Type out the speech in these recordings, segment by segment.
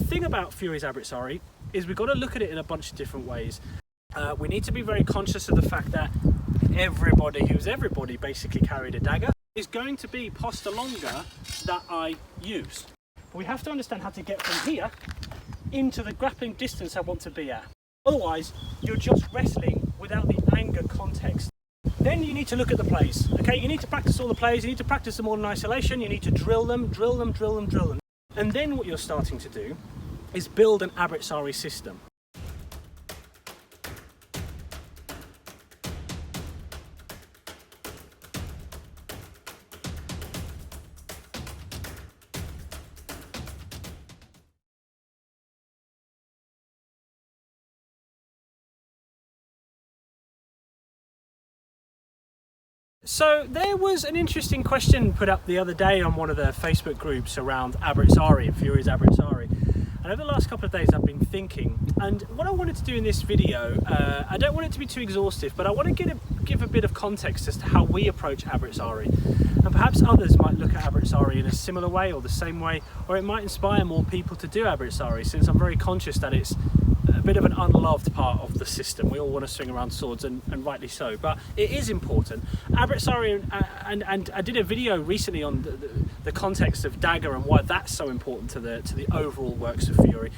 thing about Fiores Abrazare is we've got to look at it in a bunch of different ways. We need to be very conscious of the fact that everybody who's everybody basically carried a dagger is going to be posta longa that I use. But we have to understand how to get from here into the grappling distance I want to be at. Otherwise, you're just wrestling without the anger context. Then you need to look at the plays, okay? You need to practice all the plays, you need to practice them all in isolation, you need to drill them. And then what you're starting to do is build an Abrazare system. So there was an interesting question put up the other day on one of the Facebook groups around Abrazare and Fiores Abrazare. And over the last couple of days I've been thinking, and what I wanted to do in this video, I don't want it to be too exhaustive, but I want to give a bit of context as to how we approach Abrazare. And perhaps others might look at Abrazare in a similar way or the same way, or it might inspire more people to do Abrazare, since I'm very conscious that it's a bit of an unloved part of the system. We all want to swing around swords, and rightly so, but it is important. Abrazare, and I did a video recently on the context of dagger and why that's so important to the overall works of Fiore.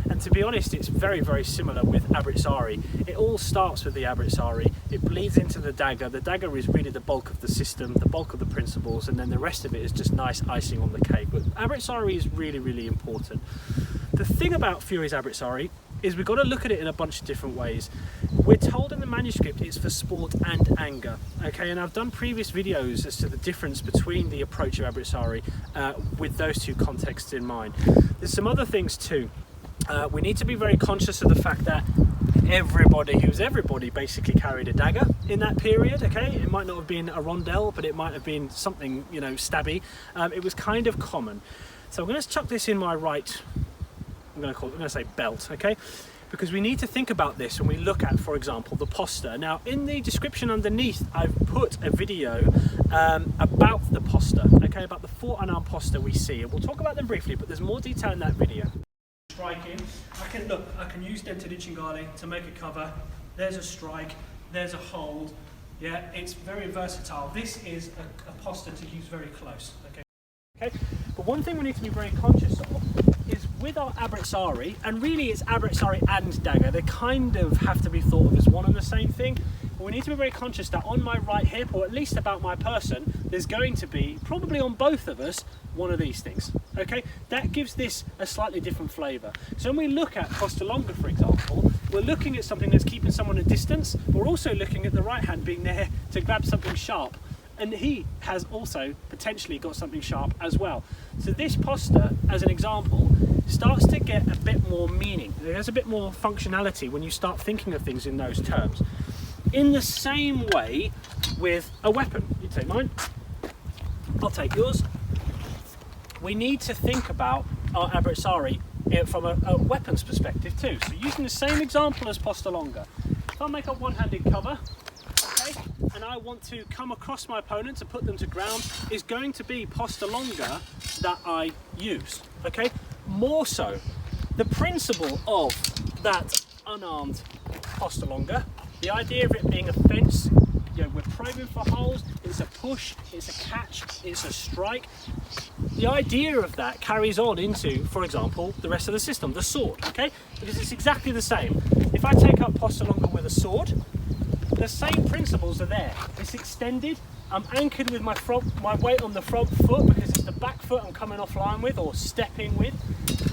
And to be honest, it's very, very similar with Abrazare. It all starts with the Abrazare, it bleeds into the dagger. The dagger is really the bulk of the system, the bulk of the principles, and then the rest of it is just nice icing on the cake. But Abrazare is really, really important. The thing about Fiores Abrazare is we've got to look at it in a bunch of different ways. We're told in the manuscript it's for sport and anger, okay? And I've done previous videos as to the difference between the approach of Abrazare with those two contexts in mind. There's some other things too. We need to be very conscious of the fact that everybody who's everybody basically carried a dagger in that period, okay? It might not have been a rondelle, but it might have been something, you know, stabby. It was kind of common. So I'm going to chuck this in my right, I'm going to say belt, okay? Because we need to think about this when we look at, for example, the posta. Now, in the description underneath, I've put a video about the posta, okay? About the 4 unarmed posta we see. And we'll talk about them briefly, but there's more detail in that video. Striking, I can use dented cingale to make a cover. There's a strike, there's a hold. Yeah, it's very versatile. This is a posta to use very close, okay? Okay, but one thing we need to be very conscious of is with our Abrazare, and really it's Abrazare and dagger, they kind of have to be thought of as one and the same thing, but we need to be very conscious that on my right hip, or at least about my person, there's going to be, probably on both of us, one of these things, okay? That gives this a slightly different flavour. So when we look at posta longa, for example, we're looking at something that's keeping someone at distance, but we're also looking at the right hand being there to grab something sharp. And he has also potentially got something sharp as well. So this posta, as an example, starts to get a bit more meaning. There's a bit more functionality when you start thinking of things in those terms. In the same way with a weapon. You take mine, I'll take yours. We need to think about our Abrazare from a weapons perspective too. So using the same example as posta longa. If I make a one-handed cover, and I want to come across my opponent to put them to ground, is going to be posta longa that I use, okay? More so, the principle of that unarmed posta longa, the idea of it being a fence, you know, we're probing for holes, it's a push, it's a catch, it's a strike. The idea of that carries on into, for example, the rest of the system, the sword, okay? Because it's exactly the same. If I take up posta longa with a sword, the same principles are there. It's extended, I'm anchored with my weight on the front foot because it's the back foot I'm coming offline with or stepping with,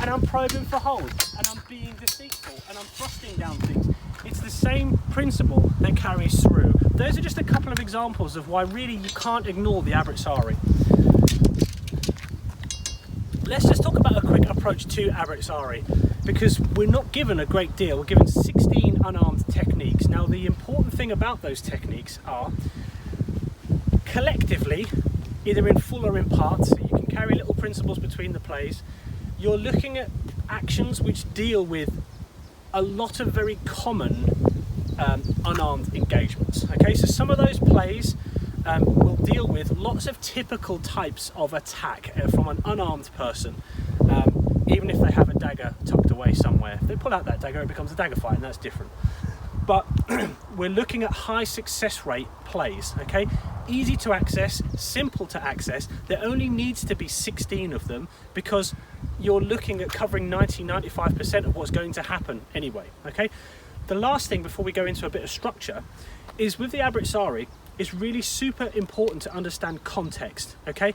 and I'm probing for holes, and I'm being deceitful, and I'm thrusting down things. It's the same principle that carries through. Those are just a couple of examples of why really you can't ignore the Abrazare. Let's just talk about a quick approach to Abrazare, because we're not given a great deal. We're given 16 unarmed techniques. Now the important thing about those techniques are collectively, either in full or in part, so you can carry little principles between the plays, you're looking at actions which deal with a lot of very common unarmed engagements. Okay, so some of those plays will deal with lots of typical types of attack from an unarmed person. even if they have a dagger tucked away somewhere. If they pull out that dagger, it becomes a dagger fight, and that's different. But we're looking at high success rate plays, okay? Easy to access, simple to access. There only needs to be 16 of them because you're looking at covering 90-95% of what's going to happen anyway, okay? The last thing before we go into a bit of structure is with the Abrazare, it's really super important to understand context, okay?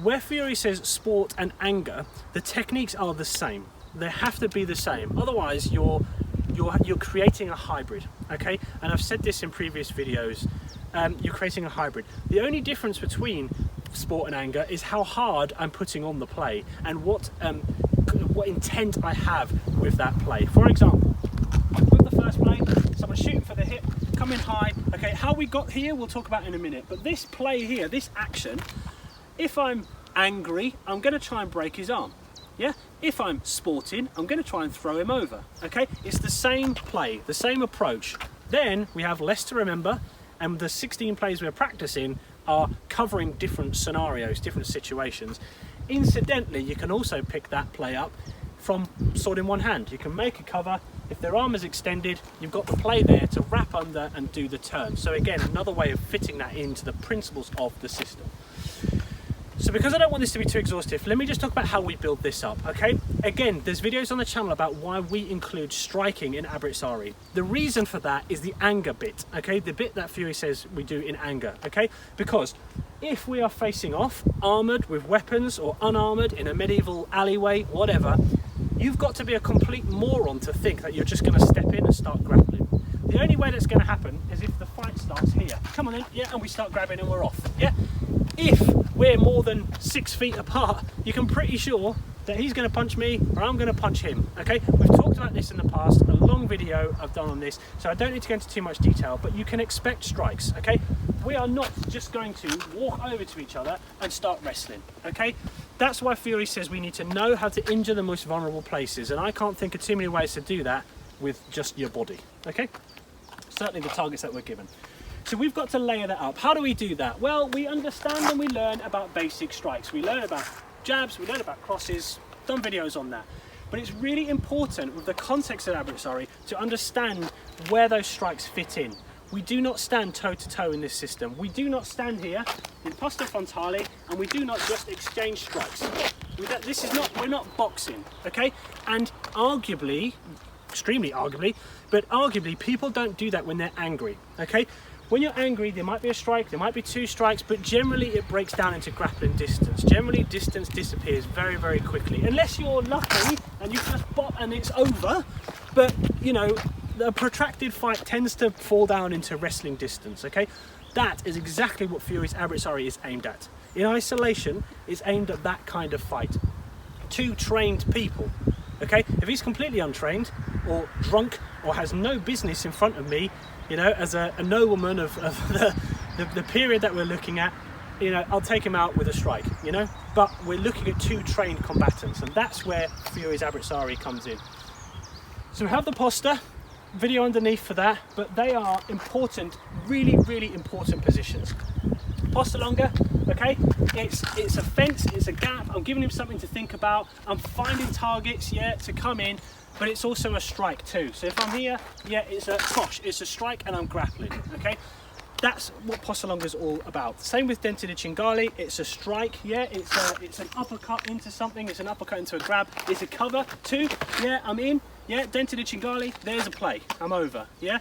Where Fiore says sport and anger, the techniques are the same. They have to be the same. Otherwise, you're creating a hybrid, okay? And I've said this in previous videos. You're creating a hybrid. The only difference between sport and anger is how hard I'm putting on the play and what intent I have with that play. For example, with the first play, someone shooting for the hip, coming high. Okay, how we got here, we'll talk about in a minute. But this play here, this action, if I'm angry, I'm going to try and break his arm. Yeah, if I'm sporting, I'm going to try and throw him over. Okay, it's the same play, the same approach. Then we have less to remember, and the 16 plays we're practicing are covering different scenarios, different situations. Incidentally, you can also pick that play up from sword in one hand. You can make a cover. If their arm is extended, you've got the play there to wrap under and do the turn. So again, another way of fitting that into the principles of the system. So because I don't want this to be too exhaustive, let me just talk about how we build this up, okay? Again, there's videos on the channel about why we include striking in Abrazare. The reason for that is the anger bit, okay? The bit that Fiore says we do in anger, okay? Because if we are facing off, armoured with weapons or unarmoured in a medieval alleyway, whatever, you've got to be a complete moron to think that you're just going to step in and start grappling. The only way that's going to happen is if the fight starts here. Come on in, yeah, and we start grabbing and we're off, yeah? If we're more than 6 feet apart, you can pretty sure that he's going to punch me or I'm going to punch him, okay? We've talked about this in the past, a long video I've done on this, so I don't need to go into too much detail, but you can expect strikes, okay? We are not just going to walk over to each other and start wrestling, okay? That's why Fiore says we need to know how to injure the most vulnerable places, and I can't think of too many ways to do that with just your body, okay? Certainly the targets that we're given. So we've got to layer that up. How do we do that? Well, we understand and we learn about basic strikes. We learn about jabs, we learn about crosses, done videos on that. But it's really important with the context of Abrazare to understand where those strikes fit in. We do not stand toe to toe in this system. We do not stand here in posta frontale and we do not just exchange strikes. We're not boxing, okay? And arguably, extremely arguably, but arguably people don't do that when they're angry, okay? When you're angry, there might be a strike, there might be 2 strikes, but generally it breaks down into grappling distance. Generally, distance disappears very, very quickly. Unless you're lucky and you just bop and it's over, but, you know, a protracted fight tends to fall down into wrestling distance, okay? That is exactly what Fiore's Abrazare is aimed at. In isolation, it's aimed at that kind of fight. 2 trained people, okay? If he's completely untrained or drunk or has no business in front of me, you know, as a nobleman of the period that we're looking at, you know, I'll take him out with a strike, you know? But we're looking at 2 trained combatants, and that's where Fiore's Abrazare comes in. So we have the posta, video underneath for that, but they are important, really, really important positions. Posta longa, okay? It's a fence, it's a gap, I'm giving him something to think about, I'm finding targets, yeah, to come in, but it's also a strike too. So if I'm here, yeah, it's a strike and I'm grappling, okay? That's what posta longa is all about. Same with dente di cinghiale, it's a strike, yeah, it's an uppercut into something, it's an uppercut into a grab, it's a cover too, yeah, I'm in, yeah, dente di cinghiale, there's a play, I'm over, yeah?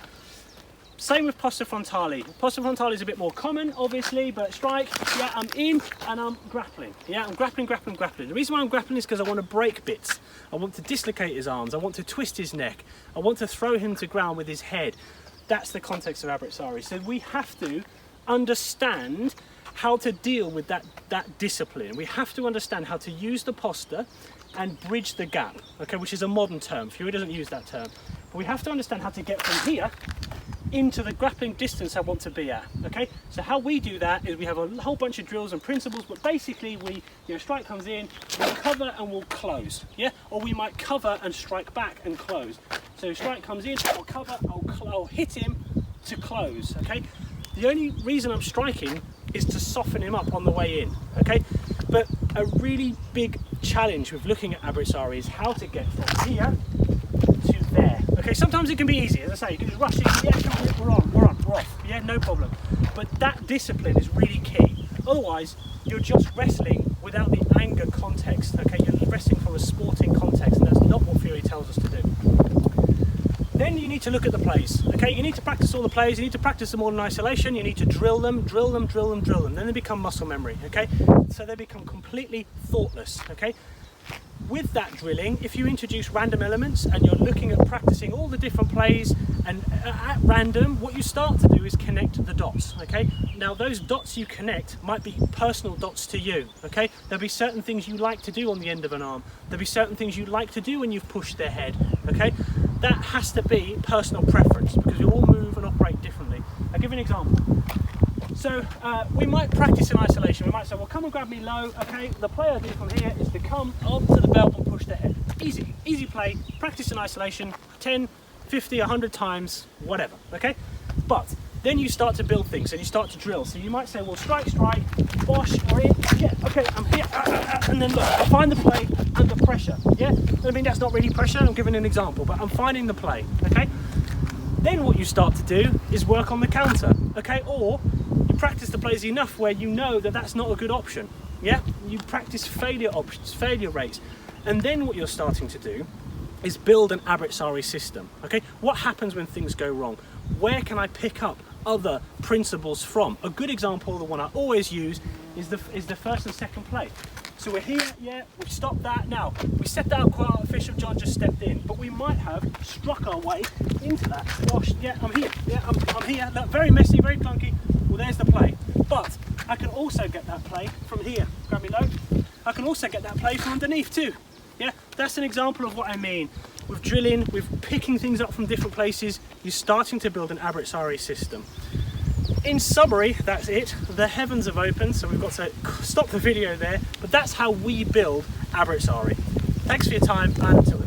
Same with posta frontale. Posta frontale is a bit more common, obviously, but strike, yeah, I'm in and I'm grappling. Yeah, I'm grappling. The reason why I'm grappling is because I want to break bits. I want to dislocate his arms. I want to twist his neck. I want to throw him to ground with his head. That's the context of Abrazare. So we have to understand how to deal with that discipline. We have to understand how to use the posta and bridge the gap, okay, which is a modern term. Fiore doesn't use that term. But we have to understand how to get from here into the grappling distance I want to be at, okay? So how we do that is we have a whole bunch of drills and principles, but basically strike comes in, we'll cover and we'll close, yeah? Or we might cover and strike back and close. So strike comes in, I'll cover, I'll hit him to close, okay? The only reason I'm striking is to soften him up on the way in, okay? But a really big challenge with looking at Abrazare is how to get from here to there. Okay, sometimes it can be easy, as I say, you can just rush in, yeah, come on, we're off, yeah, no problem. But that discipline is really key. Otherwise, you're just wrestling without the anger context, okay? You're wrestling from a sporting context, and that's not what Fiore tells us to do. Then you need to look at the plays, okay? You need to practice all the plays, you need to practice them all in isolation, you need to drill them, then they become muscle memory, okay? So they become completely thoughtless, okay? With that drilling, if you introduce random elements and you're looking at practicing all the different plays and at random, what you start to do is connect the dots, okay? Now those dots you connect might be personal dots to you, okay? There'll be certain things you like to do on the end of an arm. There'll be certain things you like to do when you've pushed their head, okay? That has to be personal preference because we all move and operate differently. I'll give you an example. So we might practice in isolation. We might say, well, come and grab me low. Okay, the play I do from here is to come onto the belt and push the head. Easy, easy play. Practice in isolation 10, 50, 100 times, whatever, okay? But then you start to build things and you start to drill. So you might say, well, strike, bosh, or in, yeah, okay, I'm here, and then look, I find the play under pressure, yeah? I mean, that's not really pressure, I'm giving an example, but I'm finding the play, okay? Then what you start to do is work on the counter, okay? Or you practice the plays enough where you know that that's not a good option, yeah? You practice failure options, failure rates. And then what you're starting to do is build an Abrazare system, okay? What happens when things go wrong? Where can I pick up other principles from? A good example, the one I always use, is the first and second play. So we're here, yeah, we've stopped that. Now, we set that up quite artificial, John just stepped in, but we might have struck our way into that. Gosh, yeah, I'm here, yeah, I'm here. Look, very messy, very clunky. Well, there's the play. But I can also get that play from here. Grab me low. I can also get that play from underneath too. Yeah, that's an example of what I mean. With drilling, with picking things up from different places, you're starting to build an Abrazare system. In summary, that's it. The heavens have opened, so we've got to stop the video there, but that's how we build Abrazare. Thanks for your time, and until